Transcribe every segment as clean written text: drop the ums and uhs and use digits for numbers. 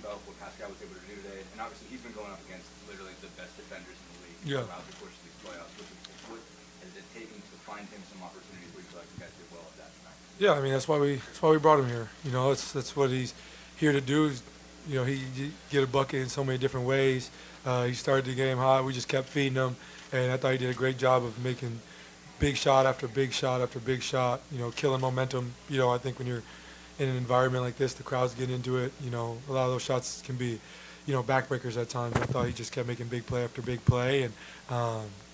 about what Pascal was able to do today? And obviously, he's been going up against literally the best defenders in the league throughout the course of these playoffs. What is it taking to find him some opportunities where you feel like you guys did well at that tonight? Yeah, I mean that's why we brought him here. You know, that's what he's here to do. You know, he get a bucket in so many different ways. He started the game hot. We just kept feeding him, and I thought he did a great job of making big shot after big shot after big shot. You know, killing momentum. You know, I think when you're in an environment like this, the crowd's getting into it. You know, a lot of those shots can be, you know, backbreakers at times. I thought he just kept making big play after big play, and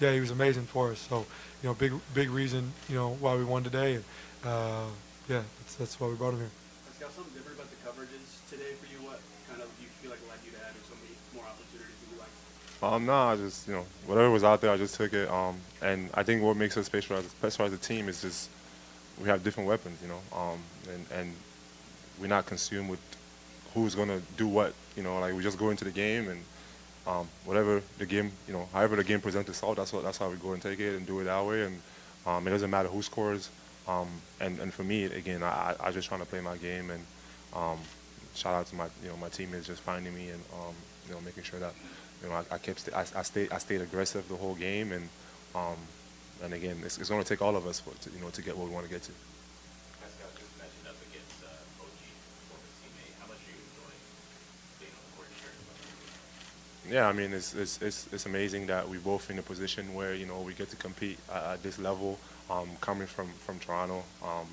yeah, he was amazing for us. So, you know, big reason, you know, why we won today. And yeah, that's why we brought him here. Pascal, something different about the coverages today for you? What kind of you feel like led you to having so many more opportunities than you like? No, I just, you know, whatever was out there, I just took it. And I think what makes us special as a team is just we have different weapons, you know, and we're not consumed with who's going to do what, you know, like we just go into the game and whatever the game, you know, however the game presents itself, that's how we go and take it and do it that way. And it doesn't matter who scores. And for me, again, I just trying to play my game, and shout out to my teammates just finding me and you know, making sure that, you know, I stayed aggressive the whole game, and again, it's going to take all of us to get where we want to get to. Pascal just mentioned up against OG, former teammate. How much are you enjoying being on the court and sharing? Yeah, I mean, it's amazing that we both in a position where, you know, we get to compete at this level, coming from Toronto.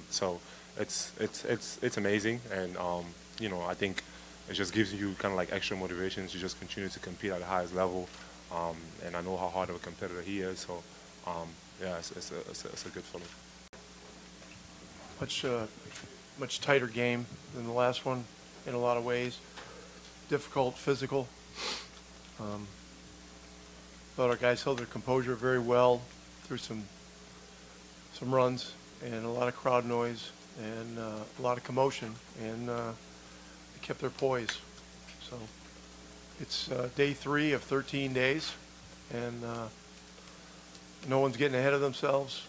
So it's amazing, and you know, I think it just gives you kind of like extra motivation to just continue to compete at the highest level. And I know how hard of a competitor he is. So yeah, it's a good feeling. Much tighter game than the last one in a lot of ways. Difficult, physical. Thought our guys held their composure very well through some runs and a lot of crowd noise and a lot of commotion, and they kept their poise. So it's day 3 of 13 days, and no one's getting ahead of themselves.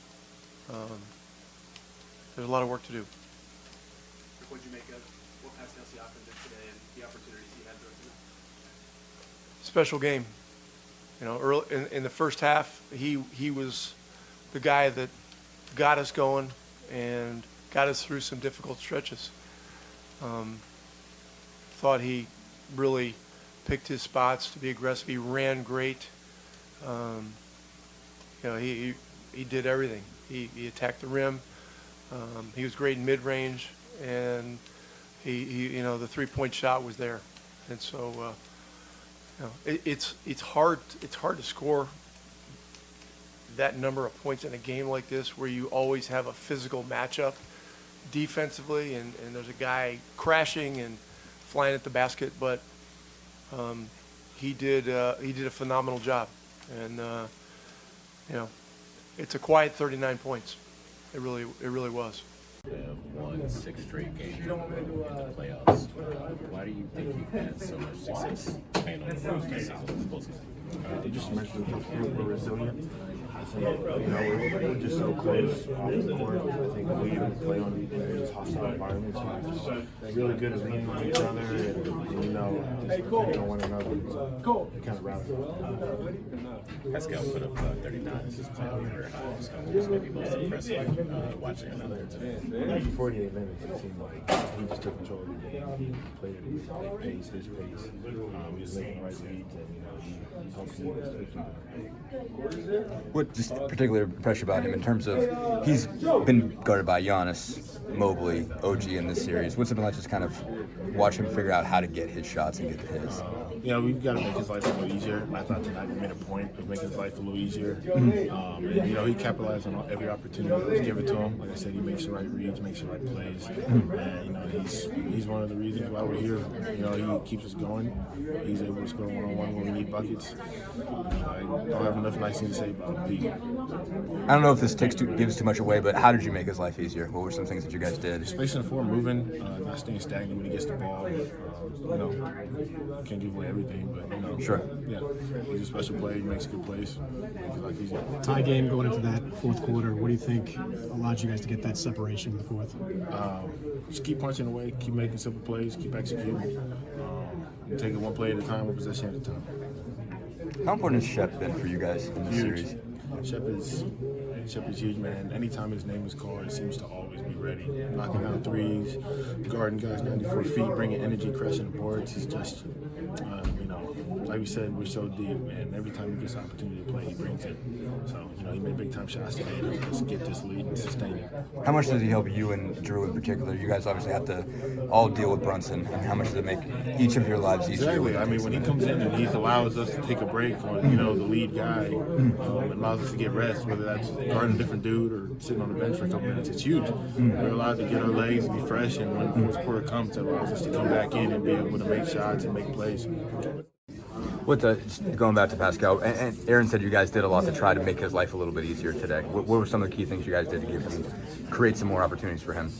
There's a lot of work to do. What did you make of what Pascal Siakam did today and the opportunities he had during the Special game. You know, early in the first half, he was the guy that got us going and got us through some difficult stretches. Thought he really picked his spots to be aggressive. He ran great. You know, he did everything. He attacked the rim. He was great in mid-range, and he you know, the three-point shot was there. And so you know, it's hard to score that number of points in a game like this, where you always have a physical matchup defensively, and there's a guy crashing and flying at the basket. But he did a phenomenal job, and you know, it's a quiet 39 points. It really was. They have won 6 straight games in the playoffs. Why do you think you've had so much success playing on the road this season? You just mentioned we're resilient. I think, you know, we're just so close off the court. I think we even play on these hostile environments. We're just really good at leaning on each other and you know, just depending on one another. We kind of rally. Pascal put up 39 as his playoff career high. So what was maybe most impressive watching him out there today? After 48 minutes, it seemed like he just took control of the game. He played at his pace. He was making the right reads, and you know, he helped lead us to victory. What just particularly impressed you about him in terms of he's been guarded by Giannis, Mobley, OG in this series? What's it been like just kind of watch him figure out how to get his shots and get to his? You know, we've got to make his life a little easier. I thought tonight we made a point of making his life a little easier. And, you know, he capitalized on every opportunity that was given to him. Like I said, he makes the right reads, makes the right plays. And, you know, he's one of the reasons why we're here. You know, he keeps us going. He's able to score one-on-one when we need buckets. I don't have enough nice things to say about Pete. I don't know if this gives too much away, but how did you make his life easier? What were some things that you guys did? Spacing the floor, moving, not staying stagnant when he gets the ball. You know, can't give away everything, but you know, sure. Yeah, he's a special player. He makes good plays. Makes his life easier. Tie game going into that fourth quarter. What do you think allowed you guys to get that separation in the fourth? Just keep punching away, keep making simple plays, keep executing. take it one play at a time, one possession at a time. How important has Shep been for you guys in this series? Shep is huge, man. Anytime his name is called, he seems to always be ready. Knocking down threes, guarding guys 94 feet, bringing energy, crushing the boards. He's just, like we said, we're so deep, and every time he gets an opportunity to play, he brings it. So, he made big-time shots today to help us get this lead and sustain it. How much does he help you and Drew in particular? You guys obviously have to all deal with Brunson, and how much does it make each of your lives easier? Exactly. I mean, when he comes in and he allows us to take a break on, the lead guy, allows us to get rest, whether that's guarding a different dude or sitting on the bench for a couple minutes, it's huge. We're allowed to get our legs and be fresh, and when the fourth quarter comes, it allows us to come back in and be able to make shots and make plays. Going back to Pascal, and Aaron said you guys did a lot to try to make his life a little bit easier today. What were some of the key things you guys did to give him, create some more opportunities for him?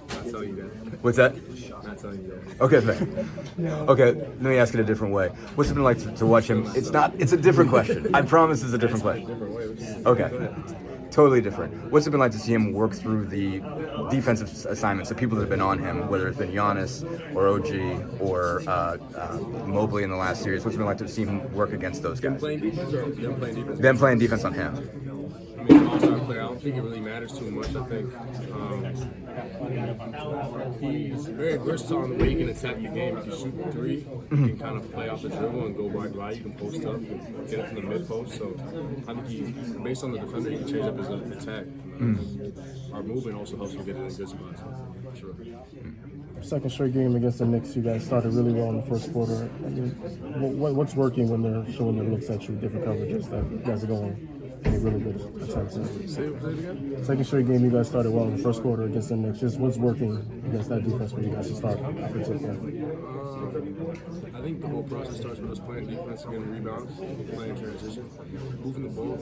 Not telling you that. What's that? Not telling you that. Okay, fair. Okay, let me ask it a different way. What's it been like to watch him? It's a different question. I promise it's a different question. Okay. Totally different. What's it been like to see him work through the defensive assignments, the people that have been on him, whether it's been Giannis or OG or Mobley in the last series? What's it been like to see him work against those guys? Them playing defense or them playing defense? Them playing defense on him. I mean, all-star player, I don't think it really matters too much. I think he's very versatile in the way he can attack the game. If you shoot the three, you can kind of play off the dribble and go right by. You can post up and get it from the mid-post. So I think based on the defender, he can change up his attack. Our movement also helps him get in good spots. Sure. Second straight game against the Knicks, you guys started really well in the first quarter. I mean, what's working when they're showing their looks at you, different coverages that you guys are going really good attempts at? Say it again? Second straight game, you guys started well in the first quarter against the Knicks. Just what's working against that defense for you guys to start offensively? I think the whole process starts with us playing defense, getting rebounds, playing transition, moving the ball,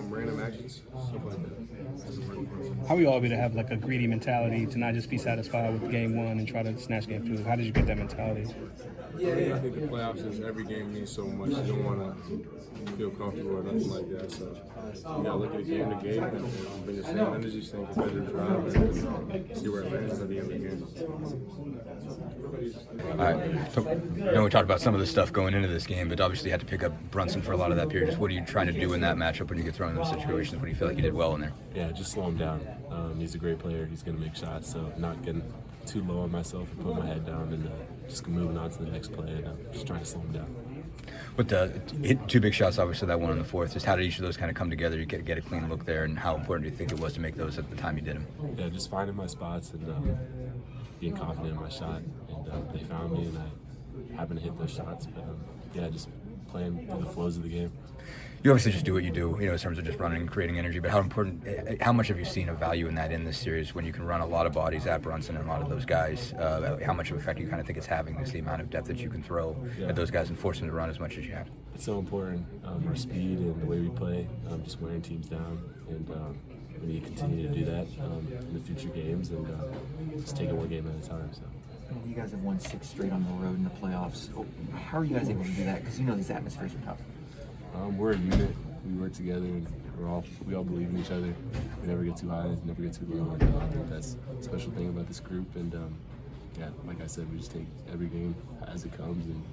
random actions, stuff like that. How are you all able to have like a greedy mentality to not just be satisfied with game one and try to snatch game two? How did you get that mentality? I think the playoffs is every game means so much. You don't want to feel comfortable or nothing like that. So you gotta look at the game to game and bring the same energy, same competitive drive, and see where it lands at the end of the game. All right. So, we talked about some of the stuff going into this game, but obviously you had to pick up Brunson for a lot of that period. Just what are you trying to do in that matchup when you get thrown in those situations? What do you feel like you did well in there? Yeah, just slow him down. He's a great player. He's going to make shots, so not getting too low on myself and putting my head down and just moving on to the next play and just trying to slow him down. With the hit two big shots, obviously that one in the fourth, just how did each of those kind of come together? You get a clean look there, and how important do you think it was to make those at the time you did them? Yeah, just finding my spots and being confident in my shot. And they found me, and I happened to hit those shots. But just playing through the flows of the game. You obviously just do what you do, in terms of just running and creating energy, but how much have you seen a value in that in this series when you can run a lot of bodies at Brunson and a lot of those guys? How much of an effect do you kind of think it's having, the amount of depth that you can throw at those guys and force them to run as much as you have? It's so important, our speed and the way we play, just wearing teams down, and we need to continue to do that in the future games and just take it one game at a time. So. You guys have won 6 straight on the road in the playoffs. How are you guys able to do that? Because these atmospheres are tough. We're a unit. We work together, and we all believe in each other. We never get too high, never get too low. And I think that's a special thing about this group. And like I said, we just take every game as it comes. And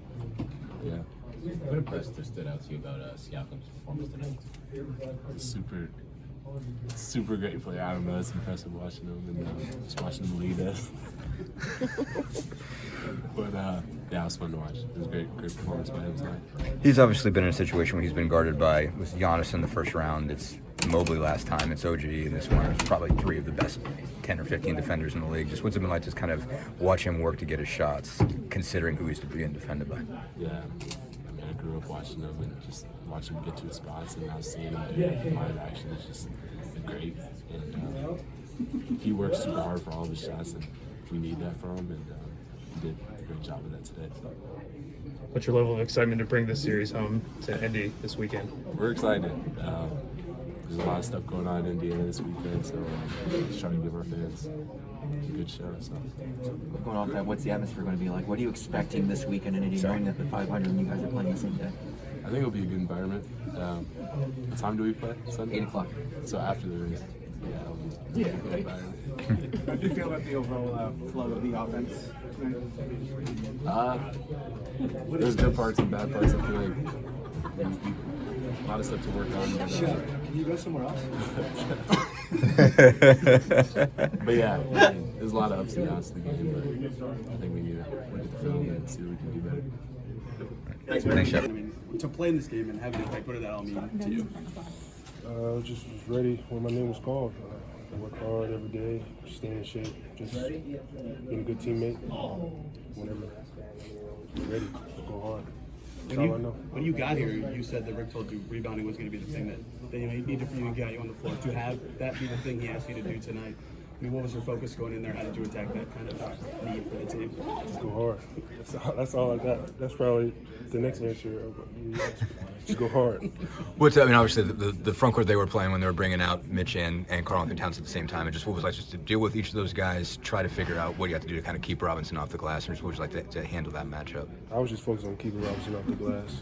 What impressive stood out to you about Siakam's performance tonight? Super great player. I don't know. It's impressive watching him and just watching him lead us. But it was fun to watch. It was a great performance by him tonight. He's obviously been in a situation where he's been guarded by with Giannis in the first round. It's Mobley last time. It's OG in this one. It's probably 3 of the best 10 or 15 defenders in the league. Just what's it been like to kind of watch him work to get his shots, considering who he's being defended by? Yeah. I grew up watching him and just watching him get to his spots, and now seeing him do it in live action is just great. And he works super hard for all of his shots, and we need that from him, and he did a great job of that today. What's your level of excitement to bring this series home to Indy this weekend? We're excited. There's a lot of stuff going on in Indiana this weekend, so just trying to give our fans a good show. So. Going off that, what's the atmosphere going to be like? What are you expecting this weekend in Indy, knowing that the 500 and you guys are playing the same day? I think it'll be a good environment. What time do we play? Sunday? 8 o'clock. So after the race. Yeah. How do you feel about the overall flow of the offense tonight? There's good parts and bad parts. I feel like there's a lot of stuff to work on. But, Can you go somewhere else? but yeah, there's a lot of ups and downs to the game. But I think we need to look at the film and see what we can do better. Thanks, Chef. I mean, to play in this game and have an impact, what did that all mean to you? Just was ready when my name was called. I work hard every day, stay in shape, just being a good teammate. Whenever you're ready, go hard. That's all I know. When you got here, you said that Rick told you rebounding was going to be the thing that he needed for you to get you on the floor. To have that be the thing he asked you to do tonight, I mean, what was your focus going in there? How did you attack that kind of need for the team? Just go hard. That's all I got. That's probably the next answer. Just go hard. Obviously the front court they were playing when they were bringing out Mitch and Karl-Anthony Towns at the same time, and just what was like just to deal with each of those guys, try to figure out what you have to do to kind of keep Robinson off the glass, and just what would you like to handle that matchup? I was just focused on keeping Robinson off the glass,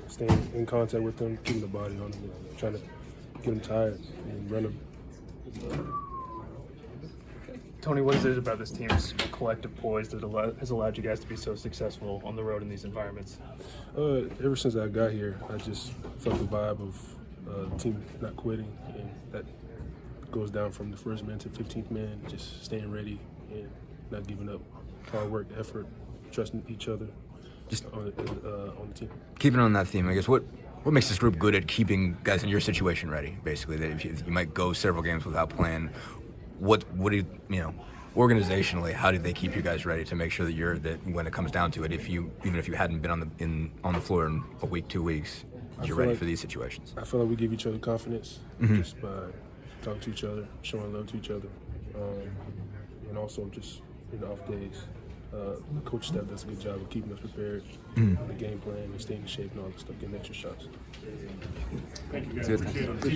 staying in contact with him, keeping the body on him, trying to get him tired and run him. Tony, what is it about this team's collective poise that has allowed you guys to be so successful on the road in these environments? Ever since I got here, I just felt the vibe of the team not quitting, and that goes down from the first man to 15th man, just staying ready and not giving up. Hard work, effort, trusting each other just on the team. Keeping on that theme, I guess, what makes this group good at keeping guys in your situation ready, basically? That if you might go several games without playing, what do you organizationally, how do they keep you guys ready to make sure that when it comes down to it, even if you hadn't been on the floor in a week, 2 weeks, you're ready for these situations? I feel like we give each other confidence just by talking to each other, showing love to each other, and also just in the off days. The coach staff does a good job of keeping us prepared, the game plan, and staying in shape and all that stuff, getting extra shots. Thank you guys. Appreciate it.